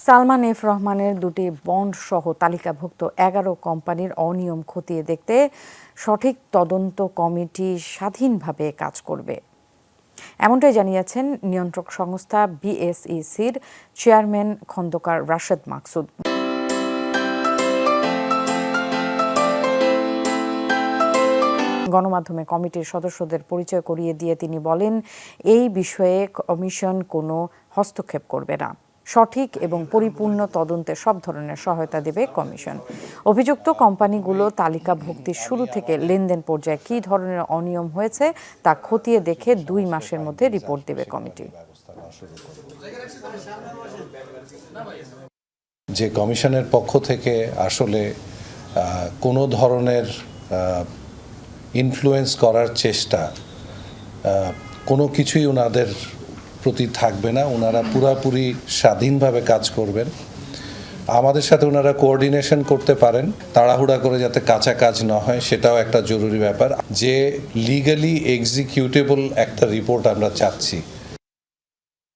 Salman F রহমানের দুটি bond সহ তালিকাভুক্ত 11 কোম্পানির অনিয়ম খতিয়ে দেখতে সঠিক তদন্ত কমিটি স্বাধীনভাবে কাজ করবে, এমনটাই জানিয়েছেন নিয়ন্ত্রক সংস্থা বিএসইসির চেয়ারম্যান খন্দকার রাশেদ মাকসুদ। গণমাধ্যমে কমিটির সদস্যদের পরিচয় করিয়ে দিয়ে তিনি বলেন, এই বিষয়ে কমিশন কোনো হস্তক্ষেপ করবে না। সঠিক এবং পরিপূর্ণ তদন্তে সব ধরনের সহায়তা দেবে কমিশন। অভিযুক্ত কোম্পানিগুলো তালিকাভুক্তির শুরু থেকে লেনদেন পর্যায়ে কী ধরনের অনিয়ম হয়েছে তা খতিয়ে দেখে 2 মাসের মধ্যে রিপোর্ট দেবে কমিটি। যে কমিশনের পক্ষ থেকে আসলে কোনো ধরনের ইনফ্লুয়েন্স করার চেষ্টা কোনো কিছুই ওনাদের প্রতি থাকবে না। ওনারা পুরাপুরি স্বাধীনভাবে কাজ করবেন। আমাদের সাথে ওনারা কোঅর্ডিনেশন করতে পারেন, তাড়াহুড়া করে যাতে কাঁচা কাজ না হয় সেটাও একটা জরুরি ব্যাপার। যে লিগালি এক্সিকিউটেবল একটা রিপোর্ট আমরা চাচ্ছি,